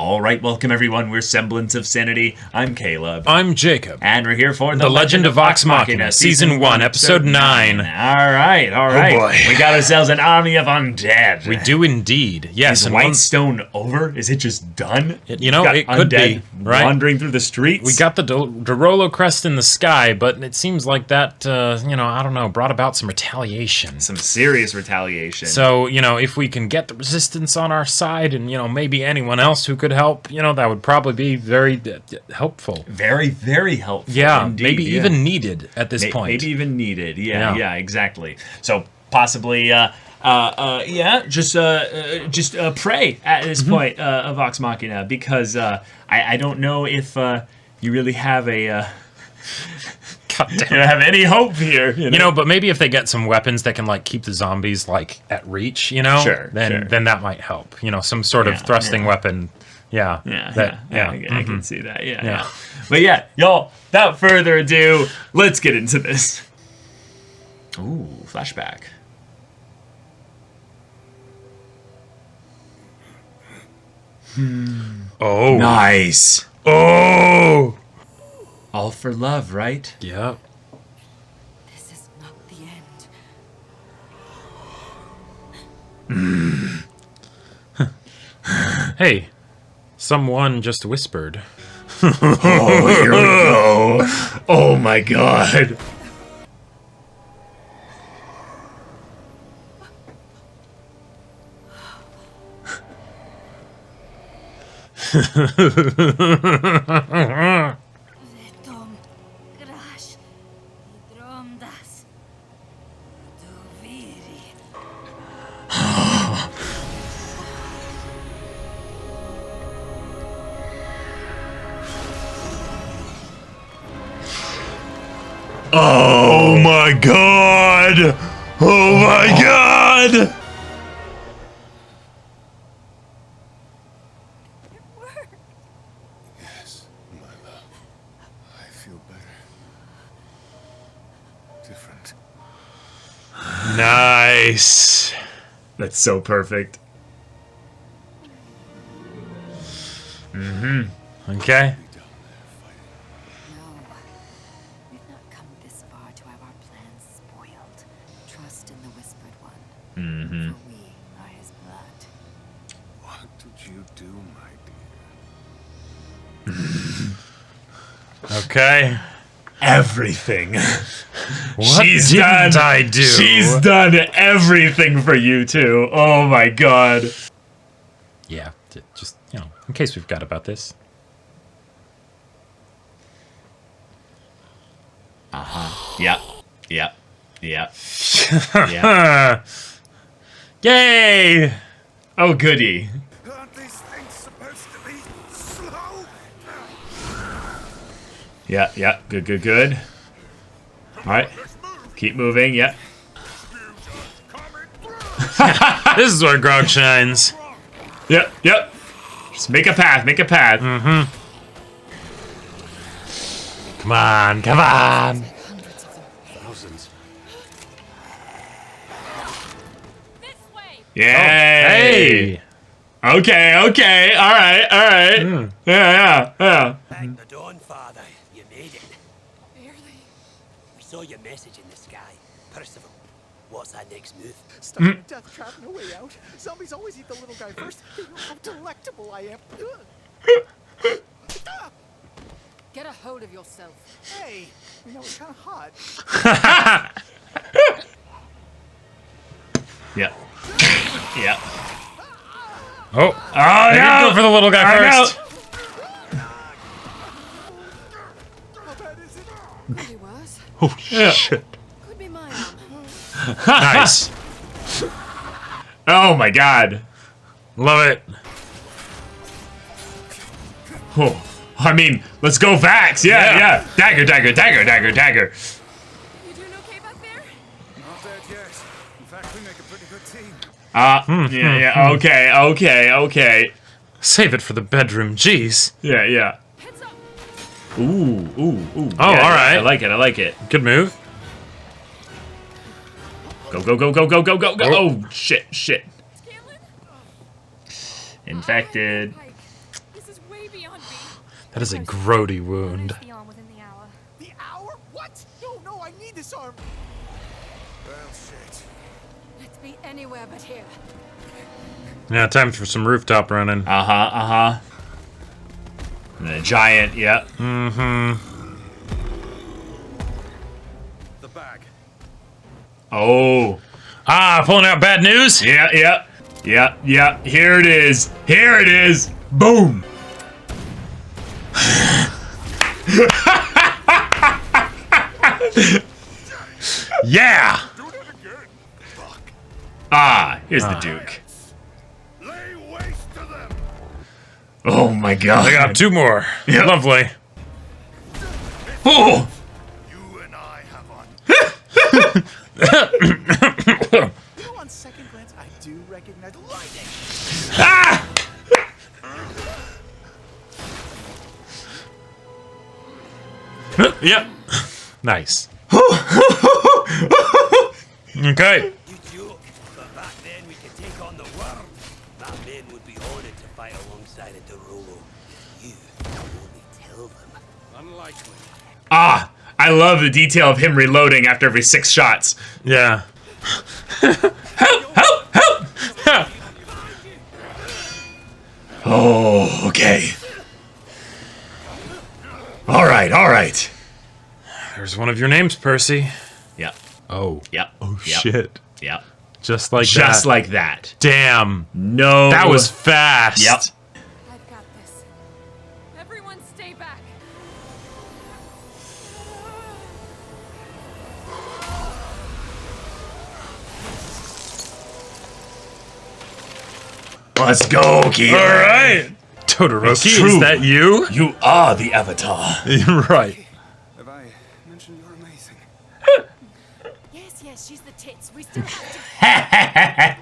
Alright, welcome everyone, we're Semblance of Sanity. I'm Caleb. I'm Jacob. And we're here for The Legend of Vox Machina, Season 1, Episode 9. Alright. Oh boy. We got ourselves an army of undead. We do indeed. Yes. Is Whitestone over? Is it just done? You know, it could be, right? Wandering through the streets? We got the Dorolo crest in the sky, but it seems like that, I don't know, brought about some retaliation. Some serious retaliation. So, if we can get the resistance on our side and, maybe anyone else who could help, that would probably be very helpful. Very, very helpful. Yeah, indeed, maybe even needed at this point. Maybe even needed. Yeah, exactly. So possibly, just pray at this point, Vox Machina, because I don't know if you really have a. You don't have any hope here, but maybe if they get some weapons that can keep the zombies at reach, sure, then that might help. Some sort of thrusting weapon. Yeah. I can see that. Yeah. But y'all, without further ado, let's get into this. Ooh, flashback. Oh. Nice. Oh. All for love, right? Yep. This is not the end. Hey, someone just whispered. Oh, here we go. Oh my god. Oh my god! Oh my god! Yes, my love. I feel better. Different. Nice. That's so perfect. Okay. Trust in the Whispered One. Mm-hmm. For we are his blood. What did you do, my dear? Okay. Everything. What didn't I do? She's done everything for you two. Oh my god. Yeah, just, in case we forgot about this. Yep. Yeah. Yay! Oh goody. Aren't these things supposed to be slow? Yeah. Good. Alright. Keep moving, yeah. This is where Grog shines. Yep. Just make a path. Mm-hmm. Come on. Thousands. Yay! Hey! Okay. Alright. Yeah. Thank the dawn, Father. You made it. Barely. We saw your message in the sky. Percival, what's our next move? Stuck in a death trap, no way out. Zombies always eat the little guy first. They know how delectable I am. Get a hold of yourself. Hey, it's kind of hot. Yeah. Oh, Oh no! Go for the little guy first. How bad is it? Could be worse. Oh, shit. Could be my arm. Nice. Oh my god. Love it. Oh, I mean, let's go Vax. Yeah. Dagger. You doing okay back there? Not dead yet. In fact, we make a pretty good team. Yeah. Okay. Save it for the bedroom, jeez. Yeah. Heads up. Ooh. Oh, Yeah, alright. I like it. Good move. Go. Oh, shit. Scanlan? Infected. Pike. Is way beyond me. That is a grody wound. The arm within the hour. The hour? What? No, I need this arm. Well, shit. Let's be anywhere but here. Yeah, time for some rooftop running. And then a giant, yep. Mm-hmm. The bag. Oh. Pulling out bad news? Yeah. Here it is. Boom. Yeah! Do that again. Fuck. Here's the Duke. Lay waste to them. Oh my god. I got 2 more. Yep. Lovely. Oh! You and I have on. On second glance, I do recognize lightning. Yep. Nice. Okay. You joke, but back then we could take on the world. That men would be honored to fight alongside a Derolo. You can only tell them. Unlikely. I love the detail of him reloading after every 6 shots. Yeah. Help! Oh, okay. All right. There's one of your names, Percy. Yep. Oh. Yep. Oh, Yep. shit. Yep. Just like that. Just like that. Damn. No. That was fast. Yep. I've got this. Everyone stay back. Let's go, Kira. All right. Todoroki, It's true. is that you? You are the Avatar. Right. Have I mentioned you're amazing? Yes, she's the tits. We still have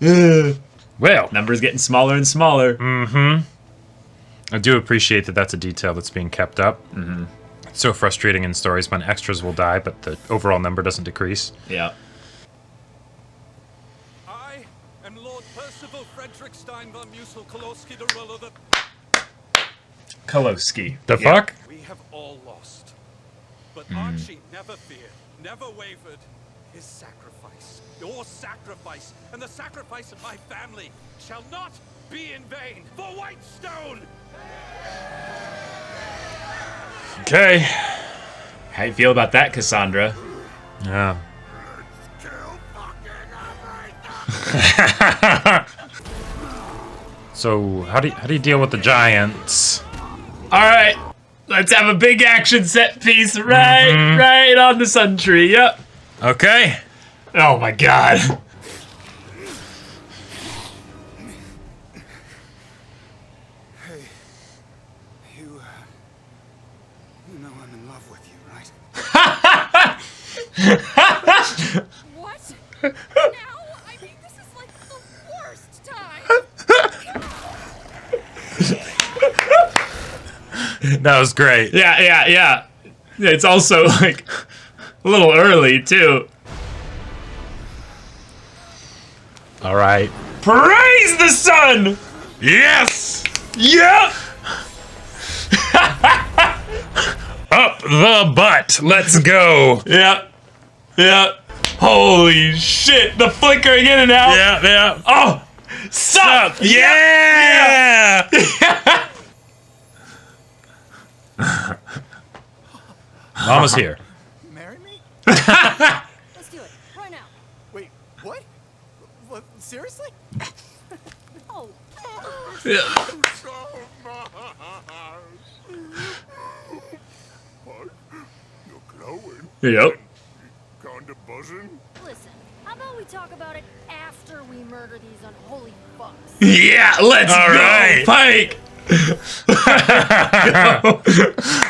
to. Well, Numbers getting smaller and smaller. I do appreciate that that's a detail that's being kept up. Mm-hmm. It's so frustrating in stories when extras will die, but the overall number doesn't decrease. Yeah. I am Lord Percival Frederick Stein von Musel Koloski de Rollo the... Koloski. The Yeah. fuck? We have all lost. But Archie never feared, never wavered. His sacrifice, your sacrifice, and the sacrifice of my family shall not be in vain. For Whitestone! Okay. How you feel about that, Cassandra? Yeah. So how do you deal with the giants? All right. Let's have a big action set piece right on the sun tree. Yep. Okay. Oh my god. Hey, you know I'm in love with you, right? What? Now? I mean, this is like the worst time. That was great. Yeah. It's also like a little early too. All right. Praise the sun. Yes. Yep. Up the butt. Let's go. Yep. Holy shit! The flickering in and out. Yeah. Oh, sup? Yeah. Mama's here. Marry me? Let's do it. Right now. Wait, what? What? Seriously? Oh. You're glowing, Yep. kinda buzzing. Listen, how about we talk about it after we murder these unholy fucks? Yeah. Let's All go, right. Pike.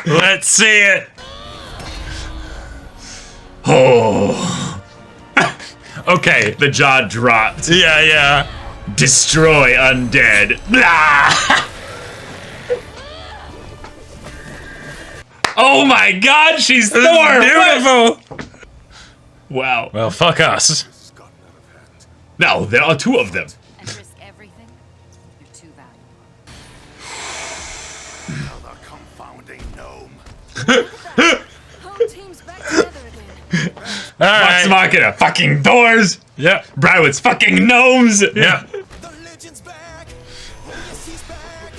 Let's see it. Oh. Okay. The jaw dropped. Yeah. Destroy undead. Blah! Oh my god, she's Thor! Beautiful. Wow. Well, fuck us. This has gotten out of hand. No, there are 2 of them. And risk everything? You too valuable. Another confounding gnome. Home team's back together again. All right. Vox Machina, fucking doors. Yep. Briarwood's fucking gnomes. Yep. The legend's back. Oh, yes, he's back.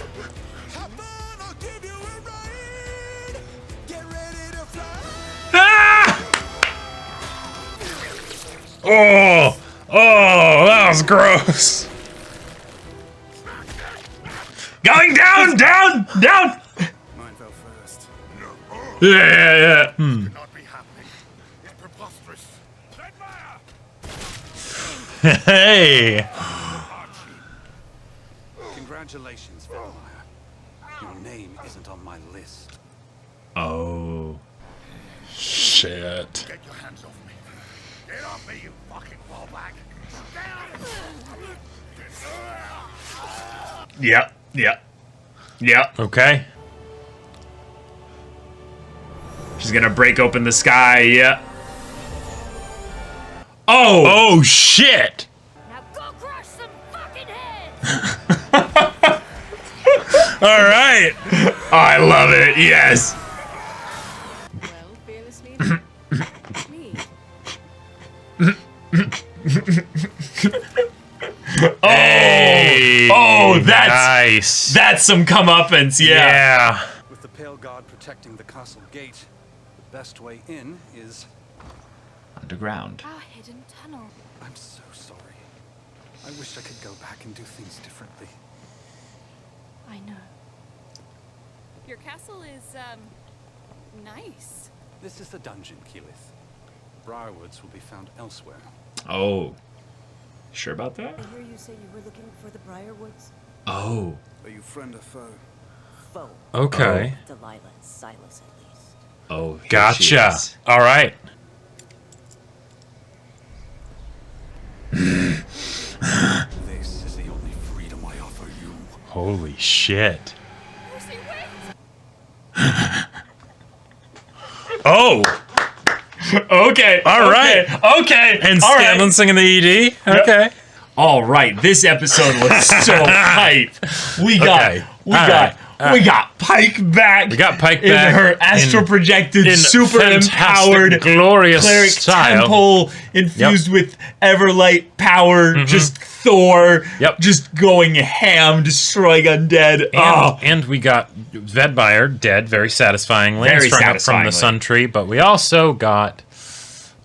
Have fun, I'll give you a ride. Get ready to fly. Ah! Oh, that was gross. Going down, down, down. Mine fell first. Yeah. Not be happening. It's preposterous. Hey. Congratulations, Vedmire. Your name isn't on my list. Oh. Shit. Get your hands off me. Get off me, you fucking wallbag. Yep. Okay. She's gonna break open the sky. Yeah. Oh. Oh shit. Now go crush some fucking heads! All right. Oh, I love it. Yes. Well, fearless leader. Me. Hey, Oh, that's nice. that's some comeuppance. Yeah. With the Pale Guard protecting the castle gate, the best way in is... Underground. Our hidden tunnel. I'm so sorry. I wish I could go back and do things differently. I know. Your castle is, nice. This is the dungeon, Keyleth. Briarwoods will be found elsewhere. Oh. Sure about that? I hear you say you were looking for the Briarwoods. Oh. Are you friend or foe? Foe. Okay. Delilah and Silas, at least. Oh. Here she Gotcha. is. All right. This is the only freedom I offer you. Holy shit. Percy, wait! Oh. Okay. All right. Okay. And all Scanlan right. singing the ED. Okay. All right. This episode was so hype. We got. Okay. We All got. right. We got Pike back. We got Pike in back her astral projected, in super fantastic, empowered glorious cleric style. temple infused with Everlight power. Just Thor. Yep. Just going ham, destroying undead. And we got Vedmire dead, very satisfyingly. Very strung up from satisfyingly. the sun tree, but we also got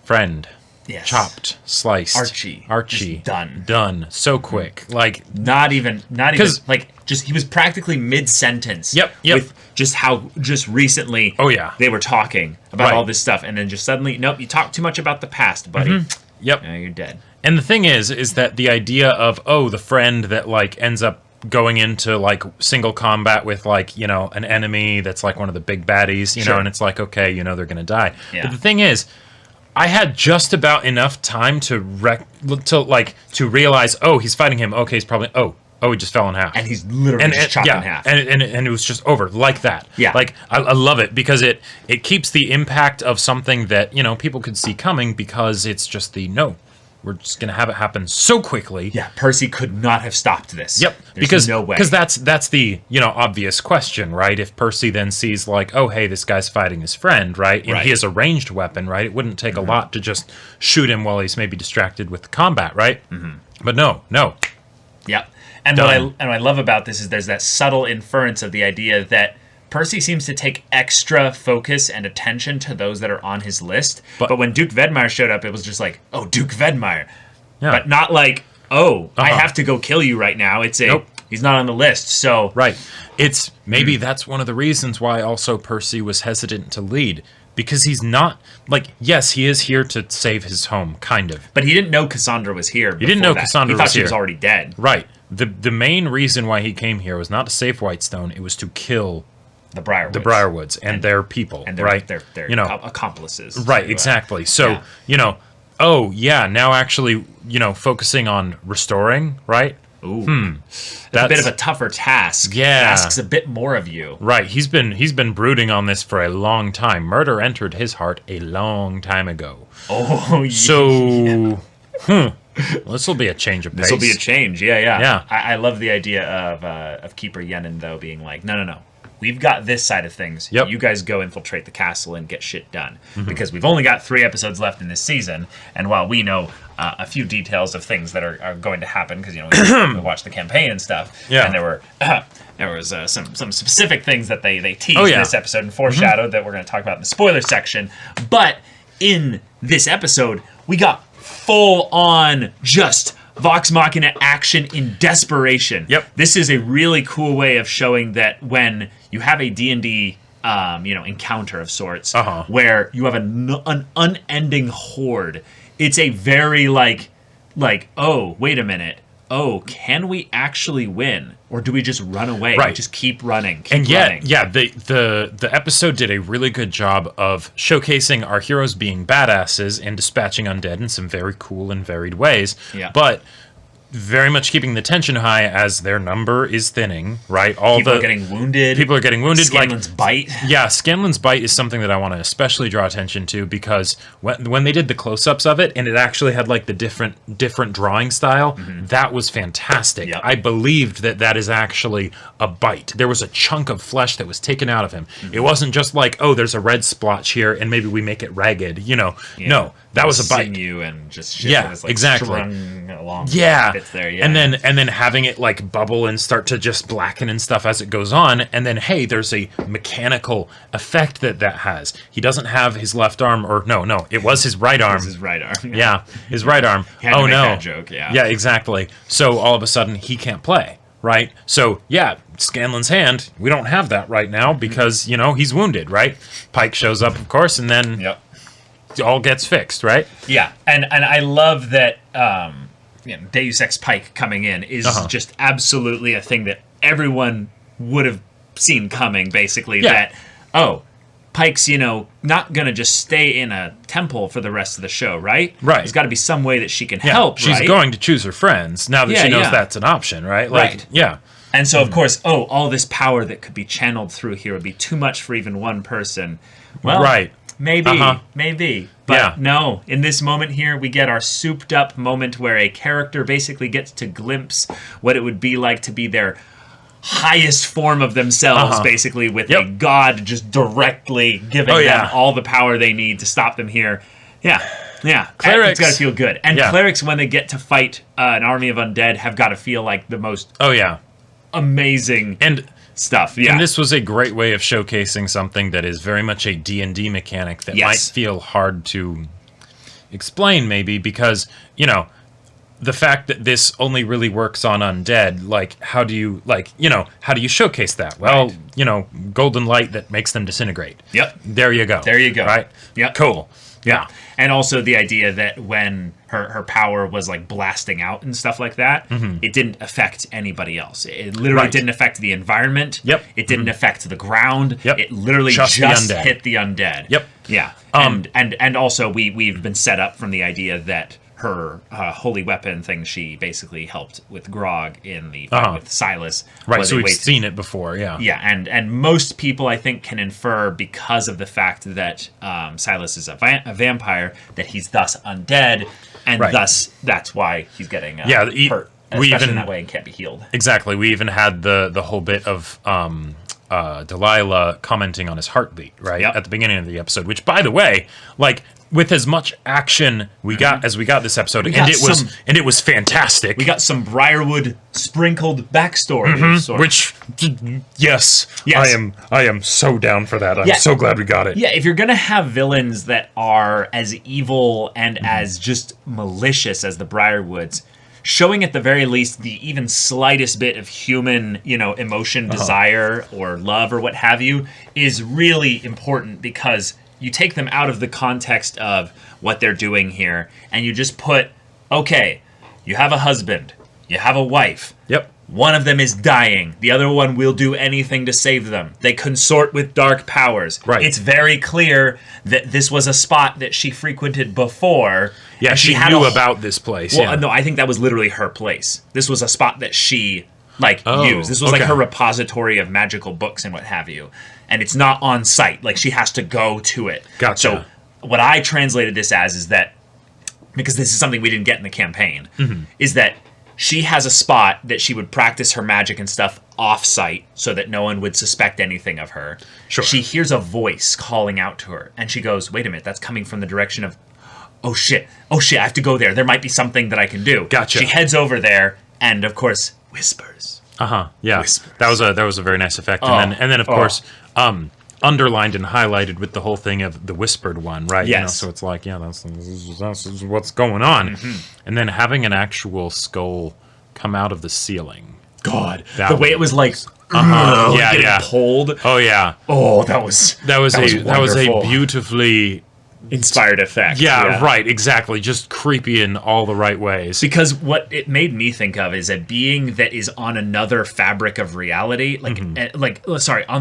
friend. Yes. Chopped, sliced. Archie. Just done. Done. So quick. Like, Not even 'Cause- like just he was practically mid-sentence. Yep. With just how just recently Oh, yeah. they were talking about Right. all this stuff, and then just suddenly, nope, you talked too much about the past, buddy. yep. Now you're dead. And the thing is that the idea of, oh, the friend that, like, ends up going into, like, single combat with, like, you know, an enemy that's, like, one of the big baddies, you Sure. know, and it's like, okay, you know, they're going to die. Yeah. But the thing is, I had just about enough time to realize, oh, he's fighting him. Okay, he's probably, oh, he just fell in half. And he's literally just chopped in half. And it was just over like that. Yeah. Like, I love it because it keeps the impact of something that, you know, people could see coming because it's just we're just going to have it happen so quickly. Yeah, Percy could not have stopped this. Yep, There's no way. because that's the, you know, obvious question, right? If Percy then sees, like, oh, hey, this guy's fighting his friend, right? And Right. he has a ranged weapon, right? It wouldn't take a lot to just shoot him while he's maybe distracted with the combat, right? But no. Yeah. And Done. what I love about this is there's that subtle inference of the idea that Percy seems to take extra focus and attention to those that are on his list. But when Duke Vedmire showed up, it was just like, oh, Duke Vedmire. Yeah. But not like, oh, I Uh-huh. have to go kill you right now. It's a, Nope. he's not on the list. So, Right. It's maybe that's one of the reasons why also Percy was hesitant to lead. Because he's not, like, yes, he is here to save his home, kind of. But he didn't know Cassandra was here. He didn't before know that. Cassandra He thought was she was here. already dead. Right. The main reason why he came here was not to save Whitestone, it was to kill The Briarwoods. the Briarwoods and their people, And their, right? their you know, accomplices. right, to, exactly. So, yeah. you know, oh, yeah, now actually, you know, focusing on restoring, right? Ooh. That's a bit of a tougher task. Yeah. It asks a bit more of you. Right, he's been brooding on this for a long time. Murder entered his heart a long time ago. Oh, yeah. So, Well, this will be a change of pace. This will be a change. Yeah. Yeah. I love the idea of Keeper Yenin though being like, no. We've got this side of things. Yep. You guys go infiltrate the castle and get shit done. Because we've only got 3 episodes left in this season, and while we know a few details of things that are going to happen, because we watched the campaign and stuff, Yeah. and there was some specific things that they teased Oh, yeah. in this episode and foreshadowed that we're going to talk about in the spoiler section. But in this episode, we got full on just Vox Machina action in desperation. Yep. This is a really cool way of showing that when you have a D&D encounter of sorts, where you have an unending horde, it's a very like, oh, wait a minute. Oh, can we actually win? Or do we just run away? Right. We just keep running. And yet, the episode did a really good job of showcasing our heroes being badasses and dispatching undead in some very cool and varied ways. Yeah. But very much keeping the tension high as their number is thinning, right? People are getting wounded. Scanlan's bite. Yeah, Scanlan's bite is something that I want to especially draw attention to, because when they did the close-ups of it and it actually had like the different drawing style, that was fantastic. Yep. I believed that is actually a bite. There was a chunk of flesh that was taken out of him. It wasn't just like, oh, there's a red splotch here and maybe we make it ragged. No, that was a bite. Sinew and just shit Yeah, that was, like, exactly. strung along Yeah. bits there. Yeah. And then having it like bubble and start to just blacken and stuff as it goes on, and then hey, there's a mechanical effect that has. He doesn't have his left arm, or no, it was his right arm. It was his right arm. Yeah, his right arm. He had to Oh make no. that joke, yeah. Yeah, exactly. So all of a sudden he can't play, right? So yeah, Scanlan's hand, we don't have that right now because, he's wounded, right? Pike shows up, of course, and then Yep. it all gets fixed, right? Yeah, and I love that Deus Ex Pike coming in is just absolutely a thing that everyone would have seen coming, basically. Yeah. That, Pike's, not going to just stay in a temple for the rest of the show, right? Right. There's got to be some way that she can Yeah, help, she's right? going to choose her friends now that Yeah, she knows yeah. that's an option, right? Right. Yeah. And so, of course, all this power that could be channeled through here would be too much for even one person. Well, Right. maybe. But Yeah. no, in this moment here, we get our souped up moment where a character basically gets to glimpse what it would be like to be their highest form of themselves, basically, with a god just directly giving them all the power they need to stop them here. Yeah. Clerics. It's got to feel good. And Yeah. clerics, when they get to fight an army of undead, have got to feel like the most Oh yeah. amazing And stuff. Yeah. And this was a great way of showcasing something that is very much a D&D mechanic that might feel hard to explain, maybe, because, the fact that this only really works on undead, how do you showcase that? Well, golden light that makes them disintegrate. Yep. There you go. Right? Yep. Cool. Yeah. And also the idea that when her power was like blasting out and stuff like that, it didn't affect anybody else. It literally didn't affect the environment. Yep. It didn't affect the ground. Yep. It literally Just just the undead. hit the undead. Yep. Yeah. And also we've been set up from the idea that her holy weapon thing, she basically helped with Grog in the fight with Silas. Right, where so they we've seen it before, yeah. Yeah, and most people, I think, can infer, because of the fact that Silas is a vampire, that he's thus undead, and thus that's why he's getting hurt, especially in that way, and can't be healed. Exactly. We even had the whole bit of Delilah commenting on his heartbeat, right? Yep. At the beginning of the episode, which, by the way, with as much action we got this episode, and it was fantastic. We got some Briarwood sprinkled backstory, sort of. Which, yes, I am so down for that. I'm so glad we got it. Yeah, if you're gonna have villains that are as evil and as just malicious as the Briarwoods, showing at the very least the even slightest bit of human, emotion, desire, or love, or what have you, is really important, because you take them out of the context of what they're doing here, and you just put, okay, you have a husband, you have a wife. Yep. One of them is dying. The other one will do anything to save them. They consort with dark powers. Right. It's very clear that this was a spot that she frequented before. Yeah, and she had knew about this place. Well, no, I think that was literally her place. This was a spot that she used. This was like her repository of magical books and what have you. And it's not on site. She has to go to it. Gotcha. So what I translated this as is that because this is something we didn't get in the campaign, is that she has a spot that she would practice her magic and stuff off-site so that no one would suspect anything of her. Sure. She hears a voice calling out to her, and she goes, wait a minute, that's coming from the direction of, oh shit, I have to go there. There might be something that I can do. Gotcha. She heads over there, and of course, whispers. Yeah. Whispers. That was a very nice effect. And then of course, underlined and highlighted with the whole thing of the whispered one, right? Yes. You know, so it's like, yeah, that's what's going on. And then having an actual skull come out of the ceiling. God, That the way it was like, getting pulled. Oh yeah. Oh, that was a wonderful. beautifully Inspired effect. Yeah, right, exactly. Just creepy in all the right ways. Because what it made me think of is a being that is on another fabric of reality, on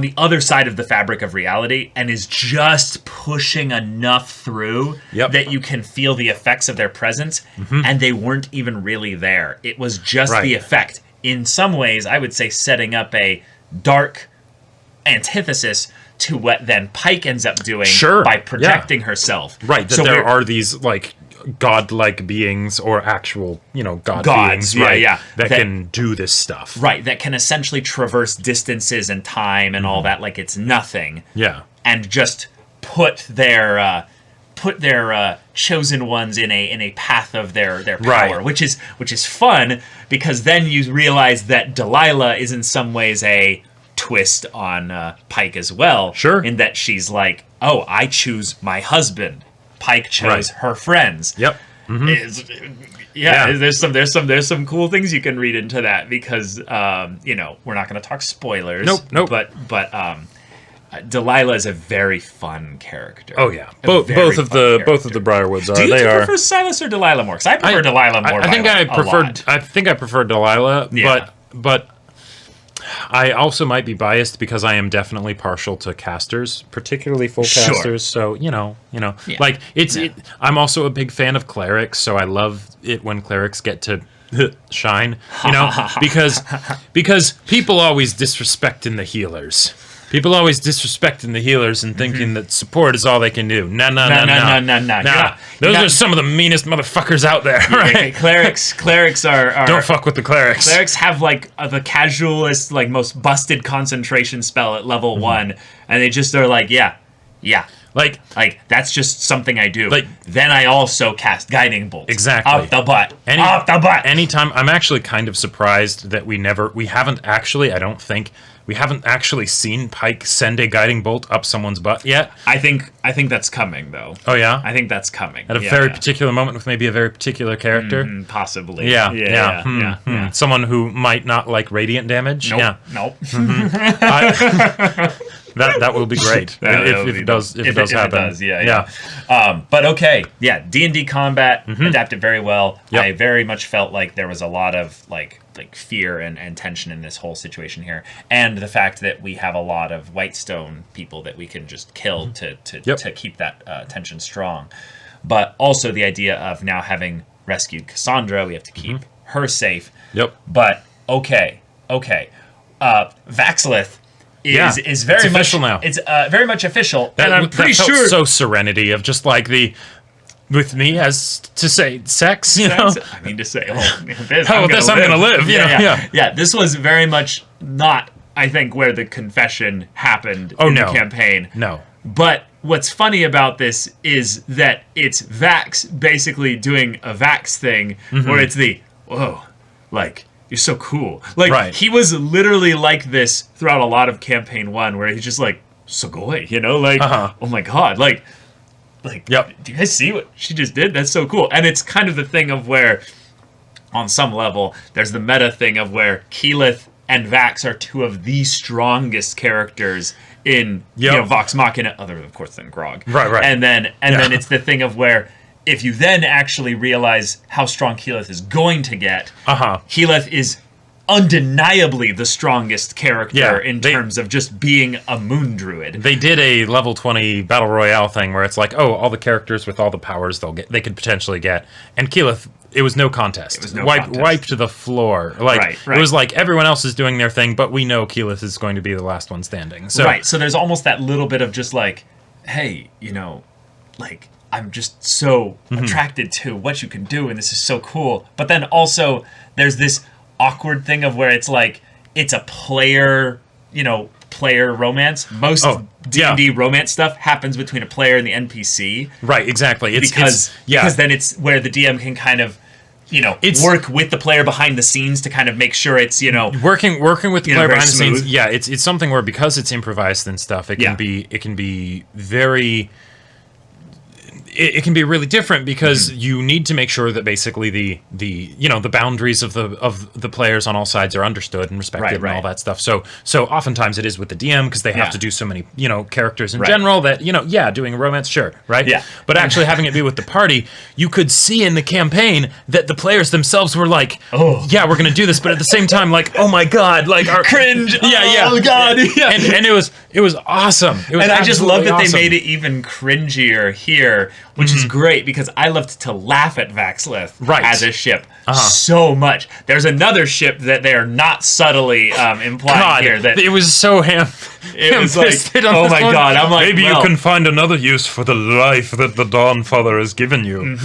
the other side of the fabric of reality, and is just pushing enough through that you can feel the effects of their presence, and they weren't even really there. It was just the effect. In some ways, I would say setting up a dark antithesis to what then Pike ends up doing by protecting herself. Right, that there are these, like, godlike beings or actual, god beings, right, that can do this stuff. Right, that can essentially traverse distances and time and all that like it's nothing. Yeah. And just put their chosen ones in a path of their power, which is fun, because then you realize that Delilah is in some ways a twist on Pike as well. Sure. In that she's like, oh, I choose my husband. Pike chose her friends. Yep. There's some cool things you can read into that, because we're not going to talk spoilers. Nope. But Delilah is a very fun character. Oh yeah, both of the Briarwoods are. Do you prefer Silas or Delilah more? Because I prefer Delilah more. I think I preferred Delilah, but I also might be biased because I am definitely partial to casters, particularly full casters. So like I'm also a big fan of clerics, so I love it when clerics get to shine. Because people always disrespecting the healers. People always disrespecting the healers and thinking that support is all they can do. No. Those are some of the meanest motherfuckers out there. Right? Clerics are don't fuck with the clerics. Clerics have like the casualist, like most busted concentration spell at level 1, and they just are like, yeah. Like that's just something I do. Like then I also cast guiding bolts. Exactly. Up the butt. Anytime. I'm actually kind of surprised that we haven't actually seen Pike send a guiding bolt up someone's butt yet. I think that's coming though. Oh yeah? I think that's coming. At a very particular moment with maybe a very particular character? Possibly. Yeah. Someone who might not like radiant damage? Nope. That will be great if it does happen. But okay, D&D combat adapted very well. Yep. I very much felt like there was a lot of like fear and tension in this whole situation here, and the fact that we have a lot of Whitestone people that we can just kill to keep that tension strong. But also the idea of now having rescued Cassandra, we have to keep her safe. Yep. But okay. Vaxlith is very much official now. It's very much official, and I'm pretty felt sure so Serenity of just like with me as to say sex, you know. I mean to say, this I'm gonna live. Yeah. This was very much not, I think, where the confession happened in the campaign. No. But what's funny about this is that it's Vax basically doing a Vax thing, where it's you're so cool. He was literally like this throughout a lot of campaign 1, where he's just like, Sugoi, oh my god, do you guys see what she just did? That's so cool. And it's kind of the thing of where, on some level, there's the meta thing of where Keyleth and Vax are two of the strongest characters in Vox Machina, other of course than Grog. Right. And then it's the thing of where, if you then actually realize how strong Keyleth is going to get, Keyleth is undeniably the strongest character in terms of just being a moon druid. They did a level 20 battle royale thing where it's like, all the characters with all the powers they could potentially get, and Keyleth, it was no contest. It was wiped to the floor. Right. It was like everyone else is doing their thing, but we know Keyleth is going to be the last one standing. So so there's almost that little bit of just like, hey, I'm just so attracted to what you can do, and this is so cool. But then also there's this awkward thing of where it's like it's a player romance. Most D&D romance stuff happens between a player and the NPC. Right, exactly. Because then it's where the DM can kind of work with the player behind the scenes to kind of make sure it's working with the player behind the smooth. scenes. Yeah, it's something where because it's improvised and stuff, it can be very. It can be really different because you need to make sure that basically the boundaries of the players on all sides are understood and respected and all that stuff. So oftentimes it is with the DM because they have to do so many characters in general that doing a romance, sure, right? Yeah. But actually having it be with the party, you could see in the campaign that the players themselves were like, yeah, we're gonna do this, but at the same time like, oh my god, like our cringe, oh god, and it was awesome. It was and I just love that awesome. they made it even cringier here, which is great because I loved to laugh at Vaxlith as a ship so much. There's another ship that they are not subtly implying here. That it was so it was like, oh my god! I'm like, maybe you can find another use for the life that the Dawnfather has given you.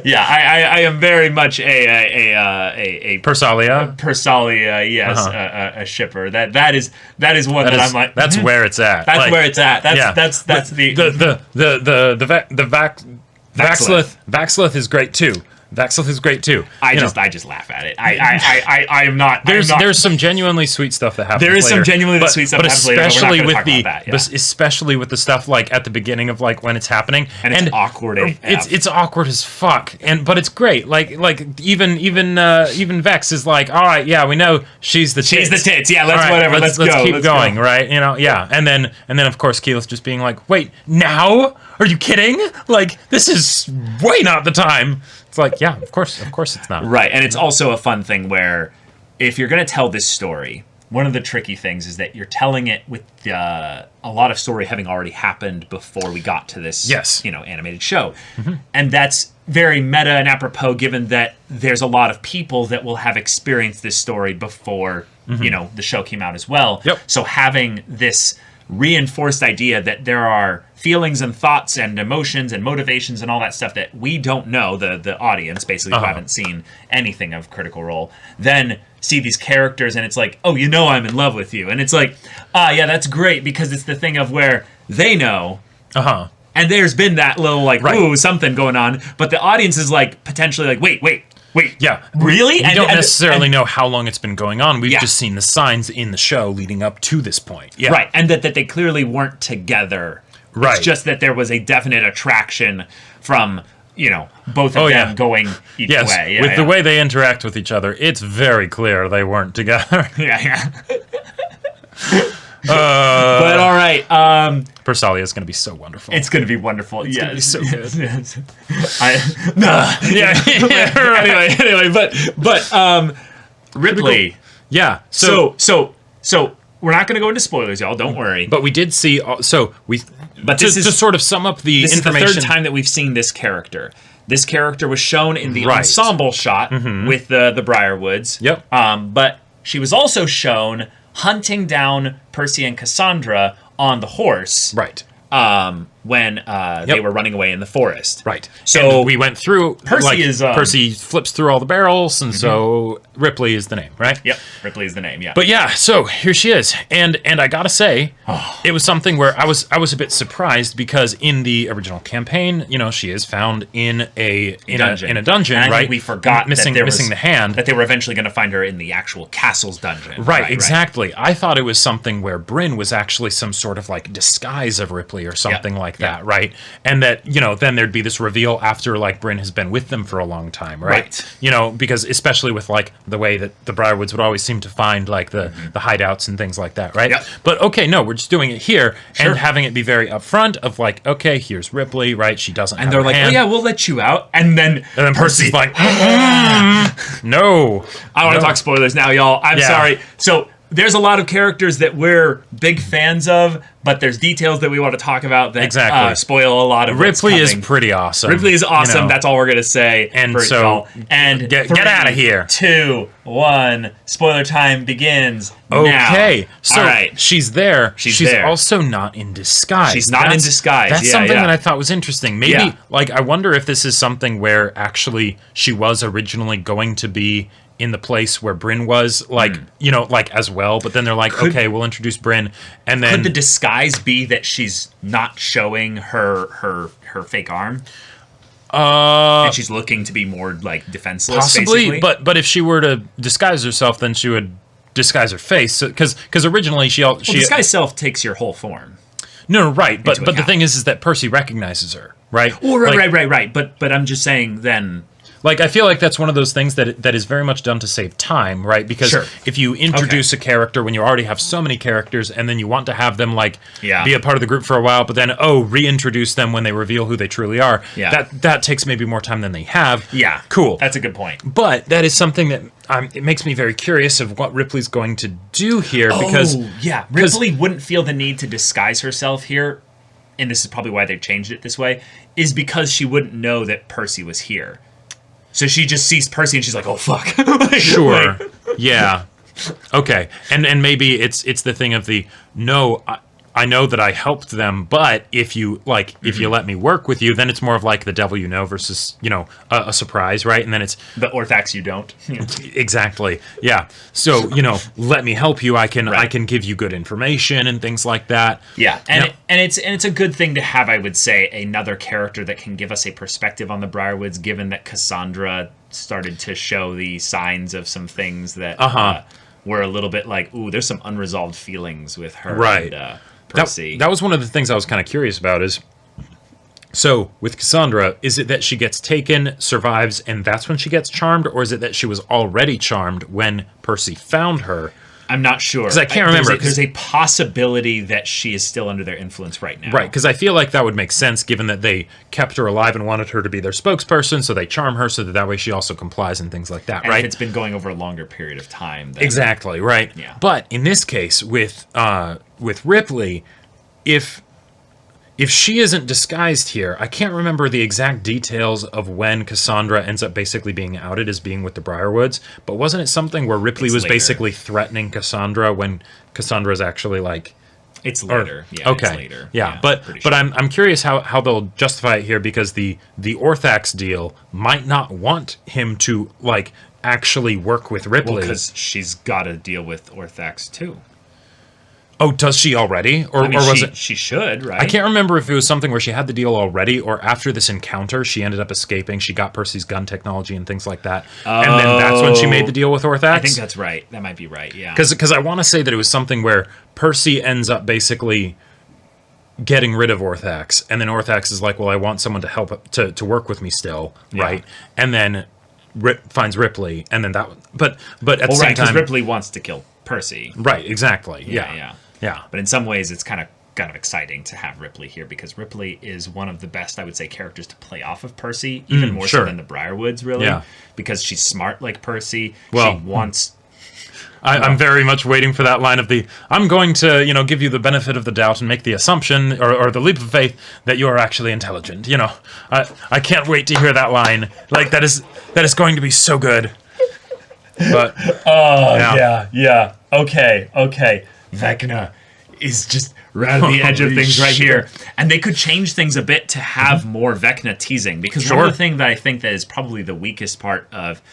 Yeah, I am very much a Persalia, yes, a shipper. That is one that I'm like. That's where it's at. That's like, where it's at. That's the Vaxlith is great too. Vaxlith is great too. I just laugh at it. I am not. There's some genuinely sweet stuff that happens. There is later, some genuinely sweet stuff that happens later. But especially with the stuff like at the beginning of like when it's happening, and it's awkward. It's awkward as fuck, but it's great. Like even Vex is like, all right, yeah, we know she's the tits. Yeah, let's keep going, right? And then of course Keyleth just being like, wait, now? Are you kidding? Like this is way not the time. It's like, yeah, of course it's not. Right, and it's also a fun thing where if you're going to tell this story, one of the tricky things is that you're telling it with a lot of story having already happened before we got to this animated show. And that's very meta and apropos given that there's a lot of people that will have experienced this story before, the show came out as well. Yep. So having this reinforced idea that there are feelings and thoughts and emotions and motivations and all that stuff that we don't know, the audience basically who haven't seen anything of Critical Role, then see these characters and it's like, oh, I'm in love with you. And it's like, yeah, that's great because it's the thing of where they know. And there's been that little like, ooh, something going on. But the audience is like potentially like, wait. Yeah. Really? We don't necessarily know how long it's been going on. We've just seen the signs in the show leading up to this point. Yeah. Right. And that they clearly weren't together. Right. It's just that there was a definite attraction from, both of them going each way. Yeah, with the way they interact with each other, it's very clear they weren't together. Yeah. But all right. Persalia is going to be so wonderful. It's going to be wonderful. It's going to be so good. Anyway, but Ripley. Yeah. So we're not going to go into spoilers, y'all. Don't worry. But we did see. But to sort of sum up the information. This is the third time that we've seen this character. This character was shown in the ensemble shot with the Briarwoods. Yep. But she was also shown hunting down Percy and Cassandra on the horse. Right. When they were running away in the forest. Right. So and we went through. Percy flips through all the barrels, and so Ripley is the name, right? Yep. Ripley is the name. Yeah. But yeah, so here she is, and I gotta say, it was something where I was a bit surprised because in the original campaign, she is found in a dungeon, and right? I think we forgot missing the hand. That they were eventually going to find her in the actual castle's dungeon. Right. Exactly. I thought it was something where Bryn was actually some sort of like disguise of Ripley or something like that, right? And that, then there'd be this reveal after like Bryn has been with them for a long time, right? Because especially with like the way that the Briarwoods would always seem to find like the hideouts and things like that, right? Yep. But okay, no, we're just doing it here and having it be very upfront of like, okay, here's Ripley, right? She doesn't have they're her like, hand. oh yeah, we'll let you out. And then Percy's like, no. I don't want to talk spoilers now, y'all. I'm sorry. So there's a lot of characters that we're big fans of but there's details that we want to talk about that Exactly. spoil a lot of what's Ripley is coming. pretty awesome. Ripley is awesome. You know. That's all we're gonna say. And for so, y'all. And get 3, outta here. 2, 1. Spoiler time begins. Okay, now. so all right. she's there. She's She's there. also not in disguise. She's not in disguise. That's Yeah, something yeah. that I thought was interesting. Maybe, Yeah. like, I wonder if this is something where actually she was originally going to be in the place where Bryn was, like, you know, like, as well. But then they're like, okay, we'll introduce Bryn. And then... Could the disguise be that she's not showing her fake arm? And she's looking to be more, like, defenseless, possibly, basically? but if she were to disguise herself, then she would disguise her face. Because originally she... disguise self takes your whole form. No, right. But the account. thing is that Percy recognizes her, right? Oh, right. But I'm just saying then... Like, I feel like that's one of those things that is very much done to save time, right? Because Sure. if you introduce a character when you already have so many characters, and then you want to have them, like, be a part of the group for a while, but then, reintroduce them when they reveal who they truly are, that takes maybe more time than they have. Yeah. Cool. That's a good point. But that is something that it makes me very curious of what Ripley's going to do here, because... Ripley wouldn't feel the need to disguise herself here, and this is probably why they changed it this way, is because she wouldn't know that Percy was here. So she just sees Percy and she's like, "Oh fuck!" Like, sure, yeah, okay, and maybe it's the thing of the no. I know that I helped them, but if you if you let me work with you, then it's more of like the devil you know versus a surprise, right? And then it's the Orthax you don't. Exactly, yeah. So let me help you. I can give you good information and things like that. Yeah, and it's a good thing to have. I would say another character that can give us a perspective on the Briarwoods, given that Cassandra started to show the signs of some things that were a little bit like, ooh, there's some unresolved feelings with her. Right. And, Percy. That was one of the things I was kind of curious about is, so with Cassandra, is it that she gets taken, survives, and that's when she gets charmed, or is it that she was already charmed when Percy found her? I'm not sure. Because I can't remember. There's a possibility that she is still under their influence right now. Right, because I feel like that would make sense given that they kept her alive and wanted her to be their spokesperson, so they charm her so that way she also complies and things like that, and right? If it's been going over a longer period of time. Then, exactly, right. Yeah. But in this case, with Ripley, if she isn't disguised here, I can't remember the exact details of when Cassandra ends up basically being outed as being with the Briarwoods, but wasn't it something where Ripley was basically threatening Cassandra when Cassandra's actually like... It's later. Okay. It's later. Yeah, but I'm curious how they'll justify it here, because the Orthax deal might not want him to like actually work with Ripley. Because she's got to deal with Orthax too. Oh, does she already? Or was it... She should, right? I can't remember if it was something where she had the deal already, or after this encounter, she ended up escaping. She got Percy's gun technology and things like that. And then that's when she made the deal with Orthax? I think that's right. That might be right, yeah. Because I want to say that it was something where Percy ends up basically getting rid of Orthax, and then Orthax is like, well, I want someone to help to work with me still, right? And then finds Ripley, and then that... But at the same time... because Ripley wants to kill Percy. Right, exactly. Yeah. But in some ways, it's kind of exciting to have Ripley here, because Ripley is one of the best, I would say, characters to play off of Percy, even more so than the Briarwoods, really. Yeah. Because she's smart like Percy. Well, she wants... I'm very much waiting for that line of the, I'm going to, give you the benefit of the doubt and make the assumption or the leap of faith that you are actually intelligent. I can't wait to hear that line. Like, that is going to be so good. But yeah. Okay. Vecna is just right on the edge of things right here. And they could change things a bit to have more Vecna teasing, because one of the things that I think that is probably the weakest part of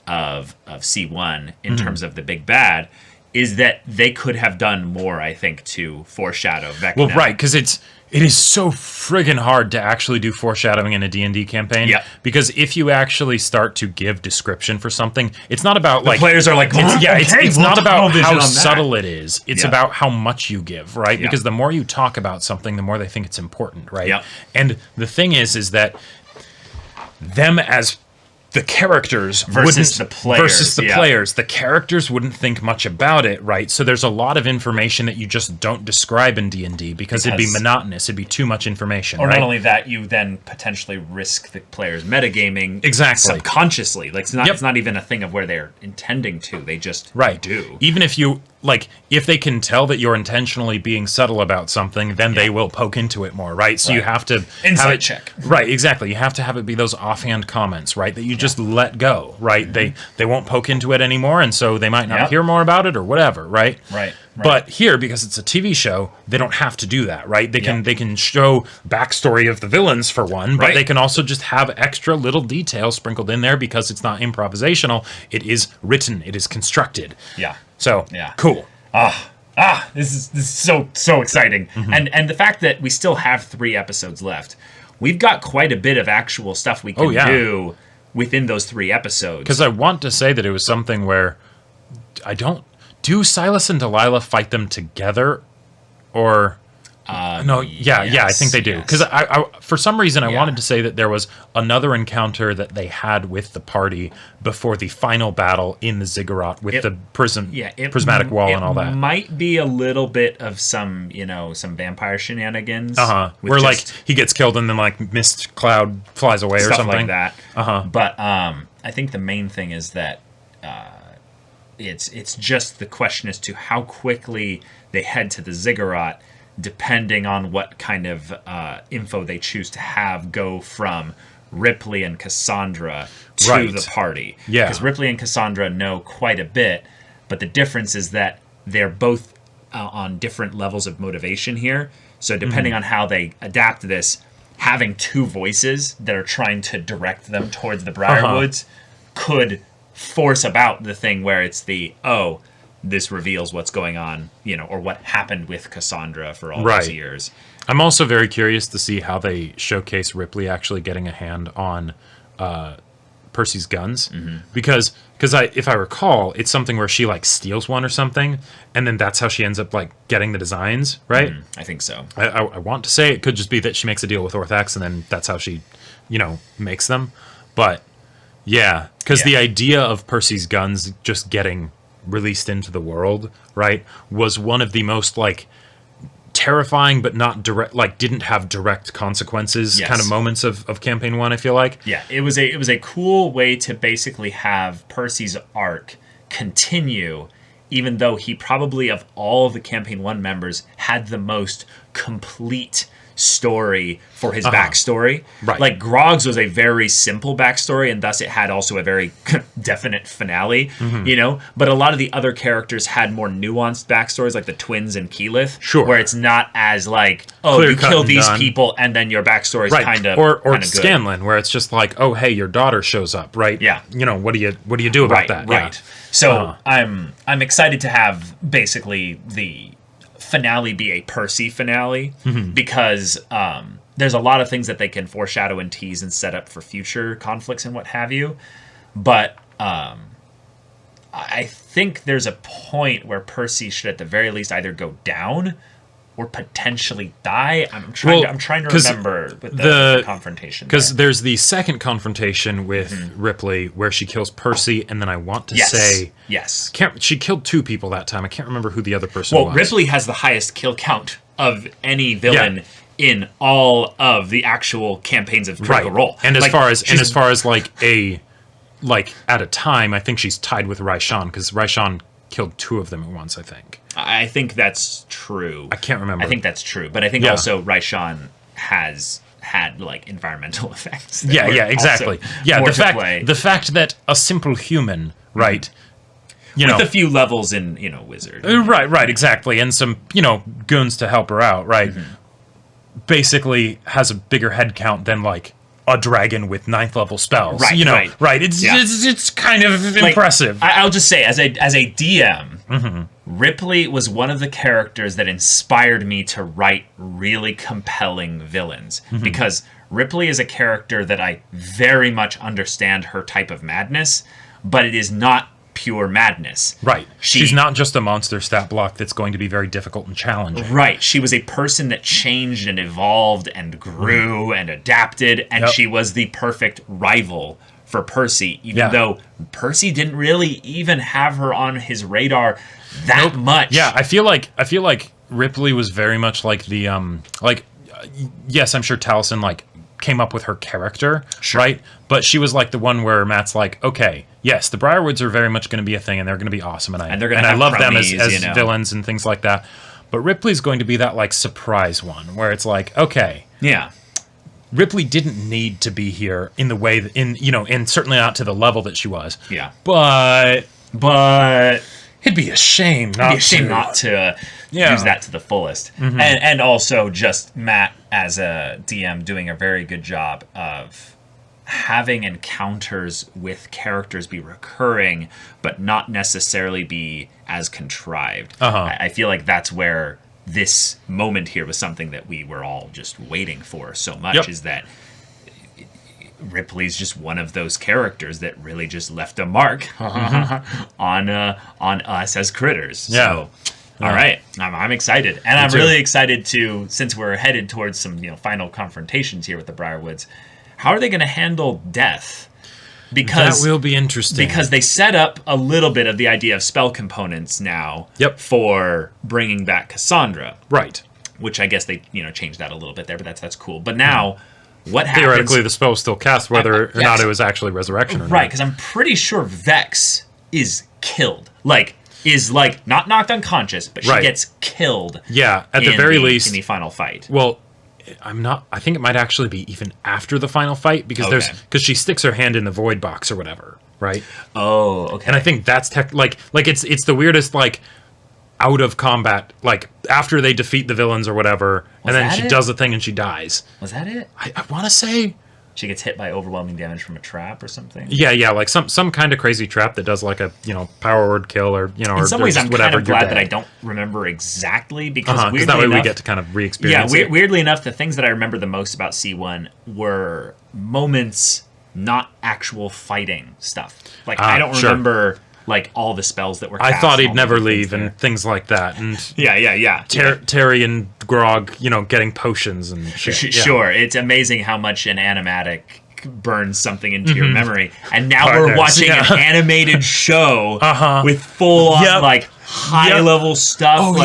C1 in terms of the big bad is that they could have done more, I think, to foreshadow Vecna. Well, right, because it is so friggin' hard to actually do foreshadowing in a D&D campaign. Yeah. Because if you actually start to give description for something, it's not about the players are like, it's not about how subtle it is. It's about how much you give, right? Yeah. Because the more you talk about something, the more they think it's important, right? Yeah. And the thing is that them as the characters versus the players. The characters wouldn't think much about it, right? So there's a lot of information that you just don't describe in D&D because it'd be monotonous. It'd be too much information. Or right? not only that, you then potentially risk the players metagaming subconsciously. Like it's not even a thing of where they're intending to. They just do. Even if you like if they can tell that you're intentionally being subtle about something, then they will poke into it more, right? So you have to have it check. Right, exactly. You have to have it be those offhand comments, right? That you just let go, right? They won't poke into it anymore, and so they might not hear more about it or whatever, right? Right. But here, because it's a TV show, they don't have to do that, right? They can show backstory of the villains for one, but they can also just have extra little details sprinkled in there because it's not improvisational. It is written. It is constructed. Yeah. So cool. This is so exciting. And the fact that we still have 3 episodes left, we've got quite a bit of actual stuff we can do within those 3 episodes. Because I want to say that it was something where do Silas and Delilah fight them together, or no? Yeah, I think they do. Because I for some reason I wanted to say that there was another encounter that they had with the party before the final battle in the ziggurat with the prismatic wall and all that. Might be a little bit of some vampire shenanigans. Where like he gets killed and then like mist cloud flies away or something like that. But I think the main thing is that it's just the question as to how quickly they head to the ziggurat, depending on what kind of info they choose to have go from Ripley and Cassandra to the party. Yeah. Because Ripley and Cassandra know quite a bit, but the difference is that they're both on different levels of motivation here. So depending on how they adapt this, having 2 voices that are trying to direct them towards the Briarwoods could force about the thing where it's this reveals what's going on, or what happened with Cassandra for all these years. I'm also very curious to see how they showcase Ripley actually getting a hand on Percy's guns, because if I recall, it's something where she like steals one or something, and then that's how she ends up like getting the designs, right? I think so. I want to say it could just be that she makes a deal with Orthax, and then that's how she, makes them. But yeah, because the idea of Percy's guns just getting released into the world, right, was one of the most like terrifying but not direct, like didn't have direct consequences kind of moments of campaign 1, I feel like. Yeah, it was a cool way to basically have Percy's arc continue, even though he probably of all of the campaign 1 members had the most complete story for his backstory. Right. Like Grog's was a very simple backstory, and thus it had also a very definite finale, but a lot of the other characters had more nuanced backstories, like the twins and Keyleth, where it's not as like, you kill these people and then your backstory is kind of or Scanlan, where it's just like, oh hey, your daughter shows up, right? Yeah. What do you do about that? Right. So I'm excited to have basically the finale be a Percy finale, because there's a lot of things that they can foreshadow and tease and set up for future conflicts and what have you, but I think there's a point where Percy should at the very least either go down or potentially die. I'm trying to remember with the confrontation, because there's the second confrontation with Ripley where she kills Percy, and then I want to say she killed 2 people that time. I can't remember who the other person was. Well, Ripley has the highest kill count of any villain in all of the actual campaigns of Critical Role. And as far as like at a time, I think she's tied with Raishan, because Raishan killed 2 of them at once, I think. I think that's true. I can't remember. I think that's true. But I think also Raishan has had like environmental effects. Yeah, exactly. Yeah, the fact that a simple human, right? With a few levels in, wizard. Right, exactly. And some, goons to help her out, right? Basically has a bigger head count than like a dragon with 9th level spells. Right. It's kind of impressive. I'll just say, as a DM, Ripley was one of the characters that inspired me to write really compelling villains, because Ripley is a character that I very much understand her type of madness, but it is not pure madness. Right. She's not just a monster stat block that's going to be very difficult and challenging. Right. She was a person that changed and evolved and grew and adapted, and she was the perfect rival for Percy, even though Percy didn't really even have her on his radar that much. Yeah, I feel like Ripley was very much like the yes, I'm sure Taliesin like came up with her character, right? But she was like the one where Matt's like, okay, yes, the Briarwoods are very much going to be a thing, and they're going to be awesome, and they're gonna I have love them as cronies, you know. villains and things like that. But Ripley's going to be that like surprise one where it's like, okay, Yeah. Ripley didn't need to be here in the way that, and certainly not to the level that she was. Yeah. But it'd be a shame not to Yeah. use that to the fullest. And also just Matt as a DM doing a very good job of having encounters with characters be recurring, but not necessarily be as contrived. I feel like that's where this moment here was something that we were all just waiting for so much, is that Ripley's just one of those characters that really just left a mark on us as critters. Yeah. So, all right, I'm excited, and I'm really excited to, since we're headed towards some final confrontations here with the Briarwoods. How are they going to handle death? Because that will be interesting. Because they set up a little bit of the idea of spell components now. For bringing back Cassandra. Right. Which I guess they changed that a little bit there, but that's cool. But now, what happens? Theoretically, the spell was still cast, whether or not it was actually resurrection or not. Right, because I'm pretty sure Vex is killed. Is not knocked unconscious, but she gets killed. Yeah, at the very least in the final fight. Well, I think it might actually be even after the final fight because because she sticks her hand in the void box or whatever, right? Oh, okay. And I think that's it's the weirdest out of combat, after they defeat the villains or whatever, and then she does the thing and she dies. Was that it? I want to say she gets hit by overwhelming damage from a trap or something. Yeah, some kind of crazy trap that does a power word kill or In some ways, I'm kind of glad that I don't remember exactly because weirdly that way enough, we get to kind of re-experience it. Weirdly enough, the things that I remember the most about C1 were moments, not actual fighting stuff. I don't remember all the spells that were cast. I thought he'd never leave and things like that. And yeah. Terry and Grog, getting potions and shit. Sure, it's amazing how much an animatic burns something into your memory. And now we're watching an animated show with full on high level stuff.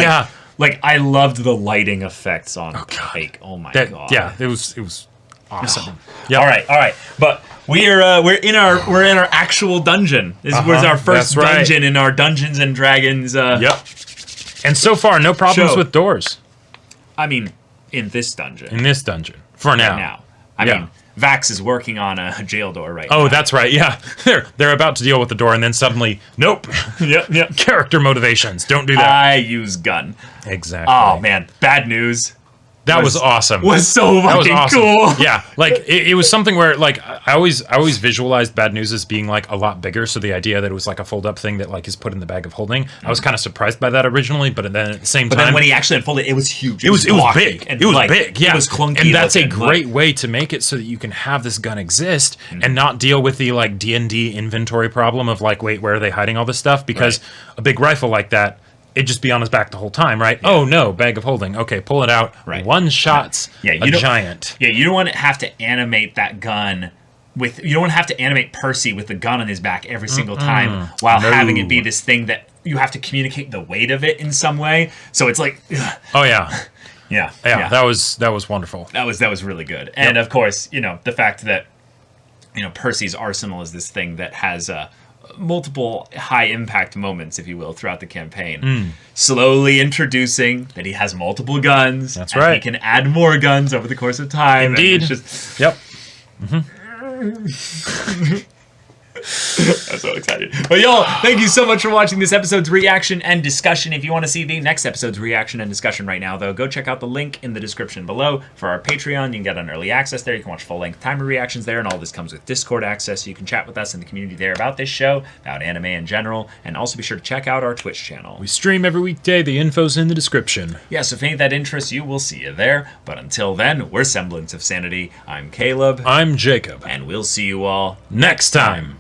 I loved the lighting effects on Pike. Oh my god. Yeah, it was awesome. All right. But we're in our actual dungeon. This was our first dungeon in our Dungeons and Dragons. And so far, no problems with doors. I mean, in this dungeon. For now. I mean, Vax is working on a jail door right now. Oh, that's right. Yeah, they're about to deal with the door, and then suddenly, nope. Yep. Character motivations. Don't do that. I use gun. Exactly. Oh man, bad news. That was awesome. Was so fucking awesome. cool. Yeah, it was something where I always visualized bad news as being a lot bigger. So the idea that it was a fold up thing that is put in the bag of holding, I was kind of surprised by that originally. But then at the same time, then when he actually unfolded, it was huge. It was big. And it was big. Yeah, it was clunky. And that's a great way to make it so that you can have this gun exist and not deal with the D&D inventory problem of wait, where are they hiding all this stuff? Because a big rifle like that, it'd just be on his back the whole time, right? Yeah. Oh no, bag of holding. Okay, pull it out. Right. One shot's a giant. Yeah, you don't want to have to animate that gun with. You don't want to have to animate Percy with the gun on his back every single time while having it be this thing that you have to communicate the weight of it in some way. So it's ugh. Oh yeah. Yeah. That was wonderful. That was really good. And of course, the fact that Percy's arsenal is this thing that has multiple high impact moments, if you will, throughout the campaign. Slowly introducing that he has multiple guns. That's right. He can add more guns over the course of time. Indeed. Yep. I'm so excited. But y'all, thank you so much for watching this episode's reaction and discussion. If you want to see the next episode's reaction and discussion right now, though, go check out the link in the description below for our Patreon. You can get an early access there. You can watch full-length timer reactions there, and all this comes with Discord access, so you can chat with us in the community there about this show, about anime in general, and also be sure to check out our Twitch channel. We stream every weekday. The info's in the description. Yeah, so if any of that interests you, we'll see you there. But until then, we're Semblance of Sanity. I'm Caleb. I'm Jacob. And we'll see you all next time.